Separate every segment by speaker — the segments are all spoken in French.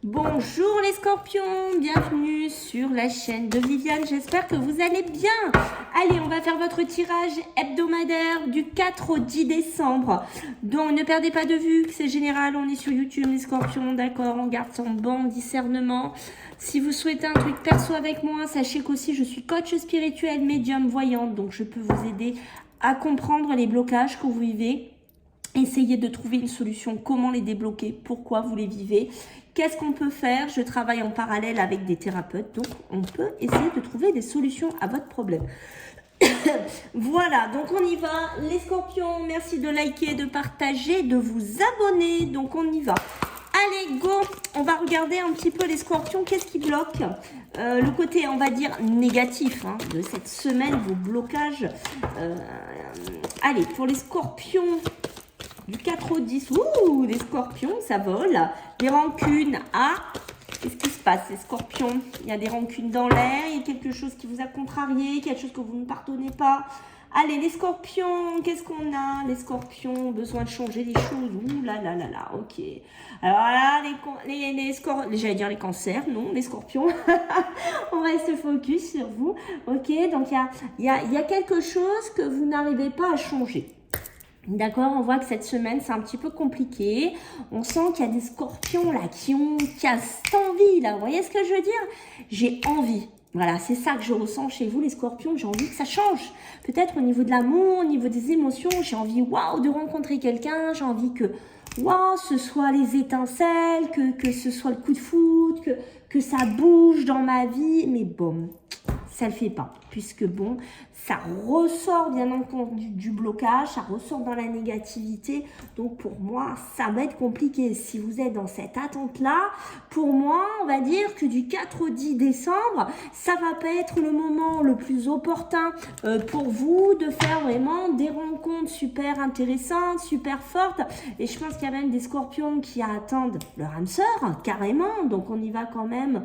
Speaker 1: Bonjour les scorpions, bienvenue sur la chaîne de Viviane, j'espère que vous allez bien. Allez, on va faire votre tirage hebdomadaire du 4 au 10 décembre. Donc ne perdez pas de vue que c'est général, on est sur YouTube les scorpions, d'accord, on garde son bon discernement. Si vous souhaitez un truc perso avec moi, sachez qu'aussi je suis coach spirituel, médium, voyante, donc je peux vous aider à comprendre les blocages que vous vivez. Essayez de trouver une solution, comment les débloquer, pourquoi vous les vivez, qu'est-ce qu'on peut faire. Je travaille en parallèle avec des thérapeutes, donc on peut essayer de trouver des solutions à votre problème. Voilà, donc on y va. Les scorpions, merci de liker, de partager, de vous abonner, donc on y va. Allez, go. On va regarder un petit peu les scorpions, qu'est-ce qui bloque le côté, on va dire, négatif de cette semaine, vos blocages. Allez, pour les scorpions... Du 4 au 10, ouh, les scorpions, ça vole. Des rancunes, qu'est-ce qui se passe, les scorpions? Il y a des rancunes dans l'air, il y a quelque chose qui vous a contrarié, quelque chose que vous ne pardonnez pas. Allez, les scorpions, qu'est-ce qu'on a? Les scorpions, besoin de changer les choses. Ouh là là là là, ok. Alors là, j'allais dire les cancers, non, les scorpions. On reste focus sur vous. Ok, donc il y a quelque chose que vous n'arrivez pas à changer. D'accord, on voit que cette semaine, c'est un petit peu compliqué. On sent qu'il y a des scorpions là qui ont cette envie là. Vous voyez ce que je veux dire? J'ai envie. Voilà, c'est ça que je ressens chez vous les scorpions. J'ai envie que ça change. Peut-être au niveau de l'amour, au niveau des émotions. J'ai envie, waouh, de rencontrer quelqu'un. J'ai envie que, waouh, ce soit les étincelles, que ce soit le coup de foudre, que ça bouge dans ma vie. Mais bon, ça le fait pas. Puisque bon, ça ressort bien entendu du blocage, ça ressort dans la négativité. Donc pour moi, ça va être compliqué. Si vous êtes dans cette attente-là, pour moi, on va dire que du 4 au 10 décembre, ça va pas être le moment le plus opportun pour vous de faire vraiment des rencontres super intéressantes, super fortes. Et je pense qu'il y a même des scorpions qui attendent leur âme sœur, carrément. Donc on y va quand même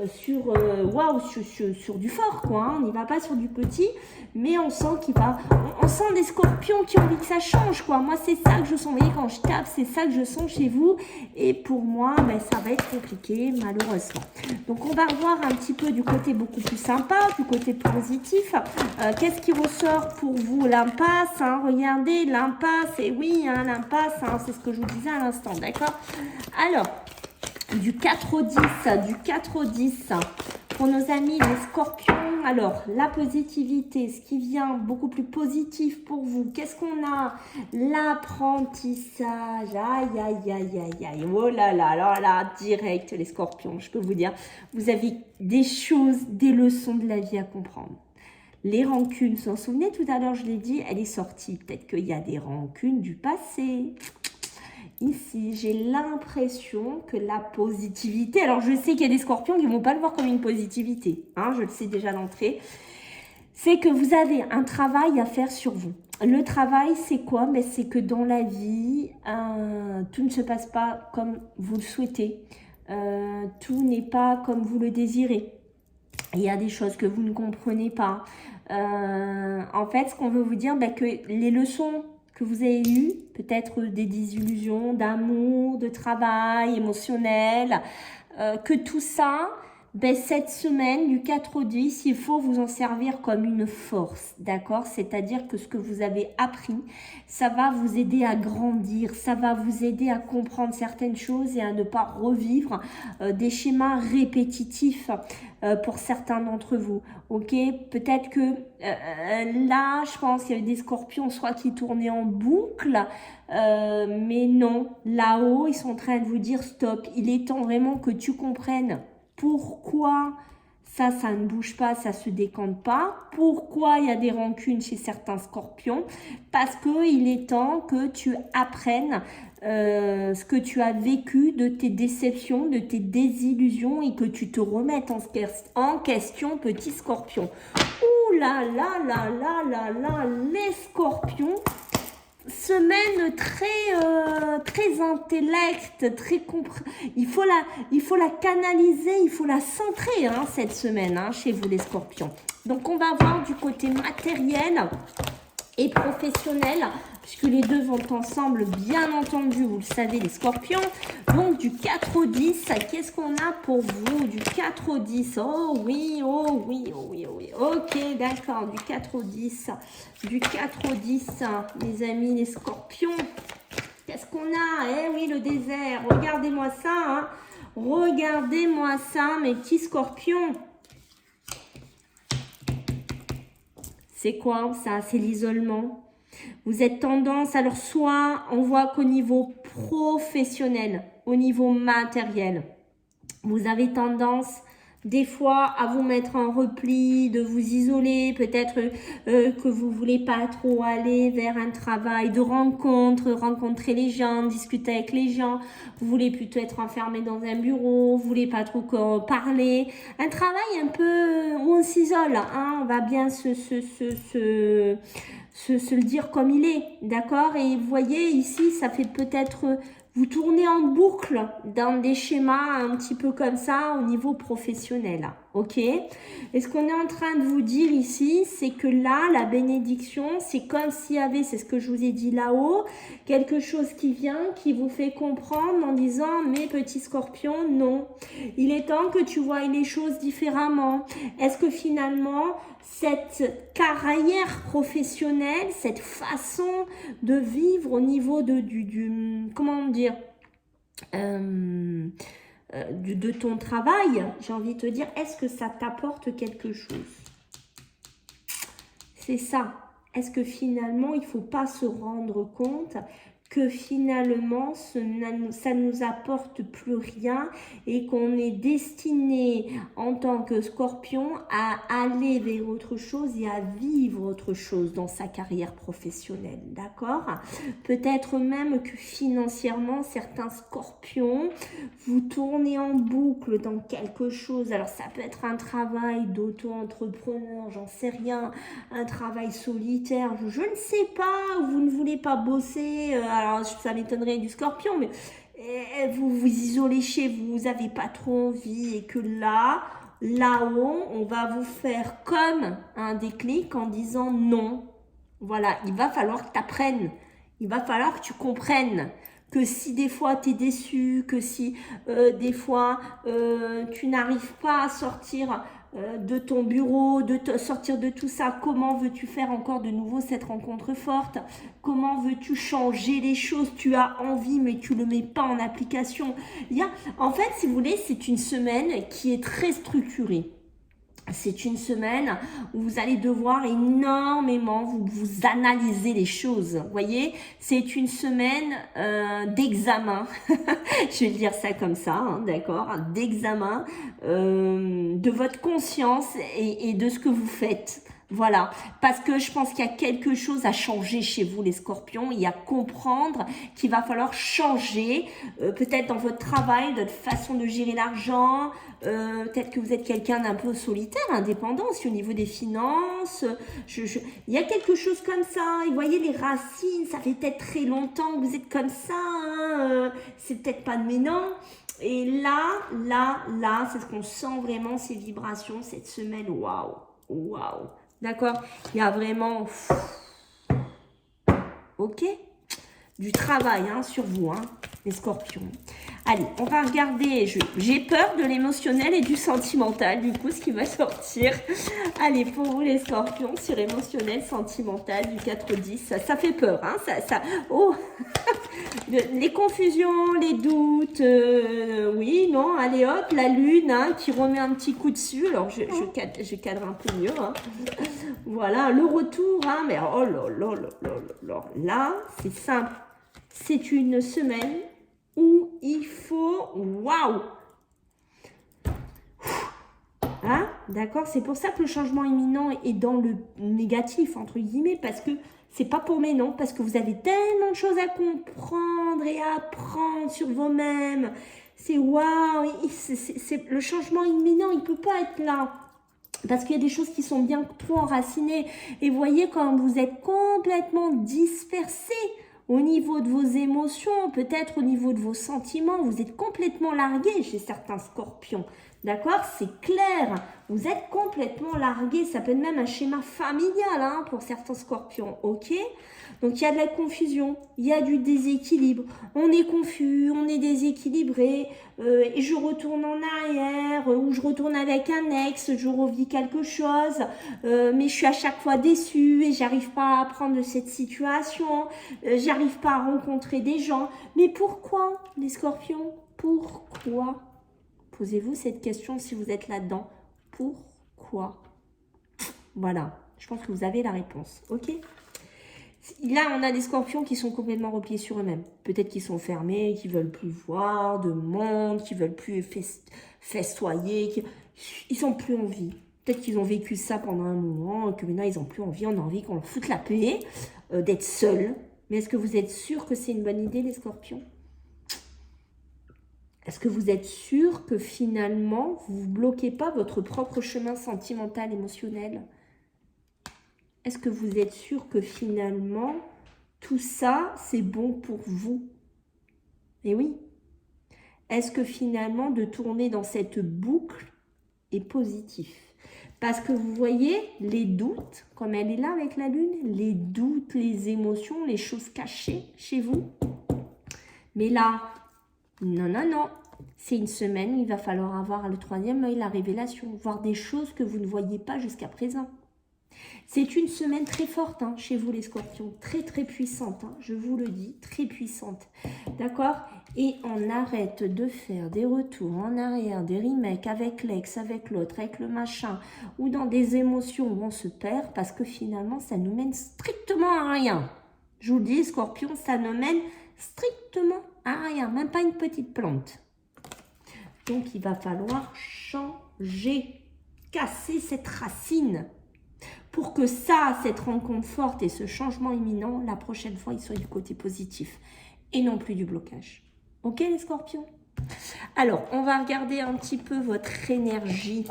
Speaker 1: sur du fort, quoi. On n'y va pas sur du petit, mais on sent on sent des scorpions qui ont envie que ça change, quoi. Moi, c'est ça que je sens. Vous voyez, quand je tape, c'est ça que je sens chez vous. Et pour moi, ça va être compliqué, malheureusement. Donc, on va revoir un petit peu du côté beaucoup plus sympa, du côté positif. Qu'est-ce qui ressort pour vous? L'impasse, regardez, l'impasse. Et oui, l'impasse, c'est ce que je vous disais à l'instant, d'accord? Alors, du 4 au 10, pour nos amis les scorpions. Alors, la positivité, ce qui vient beaucoup plus positif pour vous. Qu'est-ce qu'on a? L'apprentissage. Aïe, aïe, aïe, aïe, aïe. Oh là là, alors là, direct, les scorpions, je peux vous dire, vous avez des choses, des leçons de la vie à comprendre. Les rancunes, vous vous souvenez, tout à l'heure, je l'ai dit, elle est sortie. Peut-être qu'il y a des rancunes du passé. Ici, j'ai l'impression que la positivité... Alors, je sais qu'il y a des scorpions qui ne vont pas le voir comme une positivité. Je le sais déjà d'entrée. C'est que vous avez un travail à faire sur vous. Le travail, c'est quoi? C'est que dans la vie, tout ne se passe pas comme vous le souhaitez. Tout n'est pas comme vous le désirez. Il y a des choses que vous ne comprenez pas. En fait, ce qu'on veut vous dire, que les leçons que vous avez eues, peut-être des désillusions d'amour, de travail, émotionnel, que tout ça, cette semaine, du 4 au 10, il faut vous en servir comme une force, d'accord? C'est-à-dire que ce que vous avez appris, ça va vous aider à grandir, ça va vous aider à comprendre certaines choses et à ne pas revivre des schémas répétitifs pour certains d'entre vous, ok? Peut-être que là, je pense qu'il y a des scorpions, soit qui tournaient en boucle, mais non, là-haut, ils sont en train de vous dire stop, il est temps vraiment que tu comprennes pourquoi ça ne bouge pas, ça se décante pas. Pourquoi il y a des rancunes chez certains scorpions? Parce qu'il est temps que tu apprennes ce que tu as vécu de tes déceptions, de tes désillusions et que tu te remettes en question, petit scorpion. Ouh là là là là là là, les scorpions. Semaine très intellect, très il faut la canaliser, il faut la centrer cette semaine chez vous les scorpions. Donc on va voir du côté matériel et professionnel puisque les deux vont ensemble, bien entendu, vous le savez, les scorpions. Donc, du 4 au 10, qu'est-ce qu'on a pour vous? Du 4 au 10, oh oui, oh oui, oh oui, oh oui. Ok, d'accord, du 4 au 10. Du 4 au 10, mes amis, les scorpions. Qu'est-ce qu'on a? Eh oui, le désert. Regardez-moi ça, hein. Regardez-moi ça, mes petits scorpions. C'est quoi ça? C'est l'isolement. Vous êtes tendance, alors soit on voit qu'au niveau professionnel, au niveau matériel, vous avez tendance des fois à vous mettre en repli, de vous isoler, peut-être que vous voulez pas trop aller vers un travail de rencontrer les gens, discuter avec les gens, vous voulez plutôt être enfermé dans un bureau, vous voulez pas trop parler, un travail un peu où on s'isole, hein, on va bien se le dire comme il est, d'accord? Et vous voyez ici, ça fait peut-être vous tournez en boucle dans des schémas un petit peu comme ça au niveau professionnel, ok? Et ce qu'on est en train de vous dire ici, c'est que là, la bénédiction, c'est comme s'il y avait, c'est ce que je vous ai dit là-haut, quelque chose qui vient, qui vous fait comprendre en disant, mes petits scorpions, non. Il est temps que tu vois les choses différemment. Est-ce que finalement, cette carrière professionnelle, cette façon de vivre au niveau comment dire, de ton travail, j'ai envie de te dire, est-ce que ça t'apporte quelque chose? C'est ça. Est-ce que finalement, il ne faut pas se rendre compte que finalement, ça nous apporte plus rien et qu'on est destiné en tant que scorpion à aller vers autre chose et à vivre autre chose dans sa carrière professionnelle, d'accord? Peut-être même que financièrement, certains scorpions, vous tournez en boucle dans quelque chose. Alors, ça peut être un travail d'auto-entrepreneur, j'en sais rien, un travail solitaire, je ne sais pas, vous ne voulez pas bosser, alors ça m'étonnerait du scorpion, mais vous vous isolez chez vous, vous n'avez pas trop envie et que là-haut, on va vous faire comme un déclic en disant non. Voilà, il va falloir que tu apprennes, il va falloir que tu comprennes que si des fois tu es déçu, que si des fois tu n'arrives pas à sortir de ton bureau, sortir de tout ça, comment veux-tu faire encore de nouveau cette rencontre forte? Comment veux-tu changer les choses? Tu as envie mais tu ne le mets pas en application. En fait, si vous voulez, c'est une semaine qui est très structurée. C'est une semaine où vous allez devoir énormément vous analyser les choses. Vous voyez, c'est une semaine d'examen. Je vais dire ça comme ça, hein, d'accord, d'examen de votre conscience et de ce que vous faites. Voilà, parce que je pense qu'il y a quelque chose à changer chez vous, les scorpions. Il y a comprendre qu'il va falloir changer, peut-être dans votre travail, votre façon de gérer l'argent. Peut-être que vous êtes quelqu'un d'un peu solitaire, indépendant, aussi au niveau des finances. Il y a quelque chose comme ça. Et vous voyez, les racines, ça fait peut-être très longtemps que vous êtes comme ça. Hein, c'est peut-être pas de mes noms. Et là, c'est ce qu'on sent vraiment, ces vibrations, cette semaine. Waouh, waouh. D'accord? Il y a vraiment... Ok? Du travail hein, sur vous, hein, les scorpions. Allez, on va regarder. J'ai peur de l'émotionnel et du sentimental, du coup, ce qui va sortir. Allez, pour vous, les scorpions, sur émotionnel, sentimental, du 4-10, ça fait peur. Hein, oh les confusions, les doutes, oui, non, allez hop, la lune hein, qui remet un petit coup dessus. Alors, je cadre un peu mieux. Hein. Voilà, le retour, hein, mais oh là, c'est simple. C'est une semaine où il faut, waouh, hein, d'accord, c'est pour ça que le changement imminent est dans le négatif, entre guillemets, parce que c'est pas pour mes noms, parce que vous avez tellement de choses à comprendre et à apprendre sur vous-même. C'est waouh, le changement imminent, il peut pas être là. Parce qu'il y a des choses qui sont bien trop enracinées. Et vous voyez, quand vous êtes complètement dispersé au niveau de vos émotions, peut-être au niveau de vos sentiments, vous êtes complètement largué chez certains scorpions. D'accord? C'est clair. Vous êtes complètement largué. Ça peut être même un schéma familial hein, pour certains scorpions. Ok? Donc, il y a de la confusion. Il y a du déséquilibre. On est confus, on est déséquilibré. Et je retourne en arrière ou je retourne avec un ex. Je revis quelque chose. Mais je suis à chaque fois déçue et j'arrive pas à apprendre de cette situation. J'arrive pas à rencontrer des gens. Mais pourquoi, les scorpions? Pourquoi? Posez-vous cette question si vous êtes là-dedans. Pourquoi? Voilà, je pense que vous avez la réponse, ok? Là, on a des scorpions qui sont complètement repliés sur eux-mêmes. Peut-être qu'ils sont fermés, qu'ils veulent plus voir de monde, qu'ils veulent plus festoyer, ils sont plus en vie. Peut-être qu'ils ont vécu ça pendant un moment, et que maintenant ils n'ont plus envie, on a envie qu'on leur foute la paix, d'être seuls. Mais est-ce que vous êtes sûr que c'est une bonne idée, les scorpions? Est-ce que vous êtes sûr que finalement, vous ne bloquez pas votre propre chemin sentimental, émotionnel? Est-ce que vous êtes sûr que finalement, tout ça, c'est bon pour vous? Eh oui. Est-ce que finalement, de tourner dans cette boucle est positif? Parce que vous voyez, les doutes, comme elle est là avec la lune, les doutes, les émotions, les choses cachées chez vous. Mais là, non, non, non. C'est une semaine où il va falloir avoir le troisième œil, la révélation, voir des choses que vous ne voyez pas jusqu'à présent. C'est une semaine très forte hein, chez vous les scorpions, très très puissante, hein, je vous le dis, très puissante. D'accord? Et on arrête de faire des retours en arrière, des remakes avec l'ex, avec l'autre, avec le machin, ou dans des émotions où on se perd parce que finalement ça nous mène strictement à rien. Je vous le dis, scorpion, ça ne mène strictement à rien, même pas une petite plante. Donc il va falloir changer, casser cette racine. Pour que ça, cette rencontre forte et ce changement imminent, la prochaine fois, il soit du côté positif et non plus du blocage. Ok les scorpions? Alors, on va regarder un petit peu votre énergie.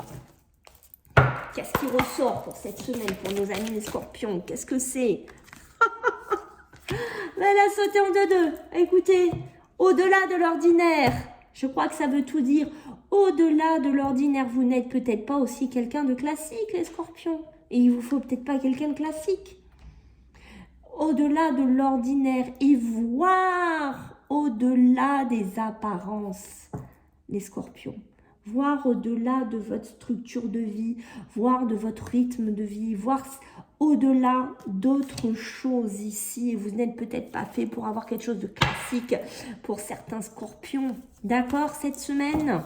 Speaker 1: Qu'est-ce qui ressort pour cette semaine pour nos amis les scorpions? Qu'est-ce que c'est? Elle a sauté en deux-deux. Écoutez, au-delà de l'ordinaire, je crois que ça veut tout dire. Au-delà de l'ordinaire, vous n'êtes peut-être pas aussi quelqu'un de classique, les scorpions. Et il vous faut peut-être pas quelqu'un de classique. Au-delà de l'ordinaire et voir au-delà des apparences, les scorpions. Voir au-delà de votre structure de vie, voir de votre rythme de vie, voir au-delà d'autres choses ici. Et vous n'êtes peut-être pas fait pour avoir quelque chose de classique pour certains scorpions. D'accord, cette semaine ?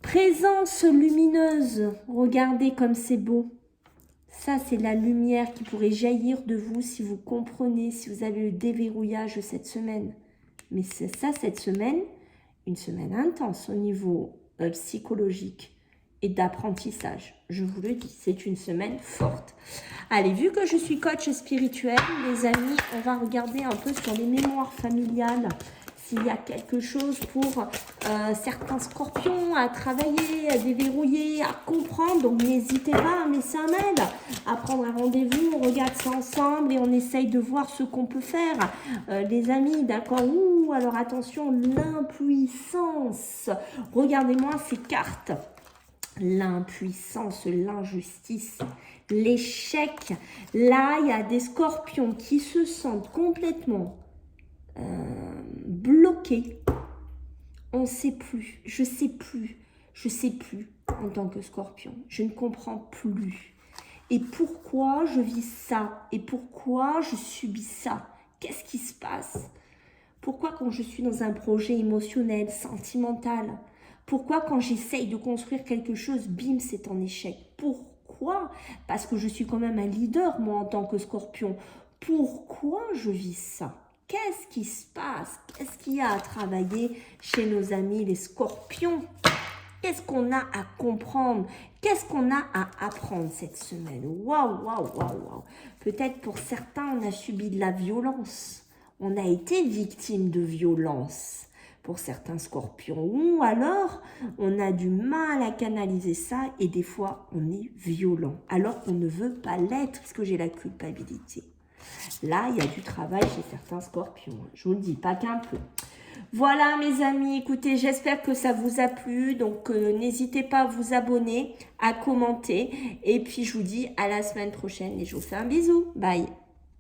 Speaker 1: Présence lumineuse, regardez comme c'est beau. Ça, c'est la lumière qui pourrait jaillir de vous si vous comprenez, si vous avez le déverrouillage de cette semaine. Mais c'est ça, cette semaine, une semaine intense au niveau psychologique et d'apprentissage. Je vous le dis, c'est une semaine forte. Allez, vu que je suis coach spirituel, les amis, on va regarder un peu sur les mémoires familiales. S'il y a quelque chose pour certains scorpions à travailler, à déverrouiller, à comprendre. Donc, n'hésitez pas à me laisser un mail, à prendre un rendez-vous. On regarde ça ensemble et on essaye de voir ce qu'on peut faire. Les amis, d'accord? Ouh, alors attention, l'impuissance. Regardez-moi ces cartes. L'impuissance, l'injustice, l'échec. Là, il y a des scorpions qui se sentent complètement bloqué. On ne sait plus, je sais plus en tant que scorpion. Je ne comprends plus. Et pourquoi je vis ça? Et pourquoi je subis ça? Qu'est-ce qui se passe? Pourquoi quand je suis dans un projet émotionnel, sentimental? Pourquoi quand j'essaye de construire quelque chose, bim, c'est en échec? Pourquoi? Parce que je suis quand même un leader, moi, en tant que scorpion. Pourquoi je vis ça? Qu'est-ce qui se passe? Qu'est-ce qu'il y a à travailler chez nos amis les scorpions? Qu'est-ce qu'on a à comprendre? Qu'est-ce qu'on a à apprendre cette semaine? Waouh, waouh, waouh, waouh. Peut-être pour certains, on a subi de la violence. On a été victime de violence pour certains scorpions. Ou alors, on a du mal à canaliser ça et des fois, on est violent. Alors qu'on ne veut pas l'être parce que j'ai la culpabilité. Là, il y a du travail chez certains scorpions. Je vous le dis, pas qu'un peu. Voilà mes amis, écoutez, j'espère que ça vous a plu. Donc n'hésitez pas à vous abonner, à commenter. Et puis je vous dis à la semaine prochaine et je vous fais un bisou. Bye.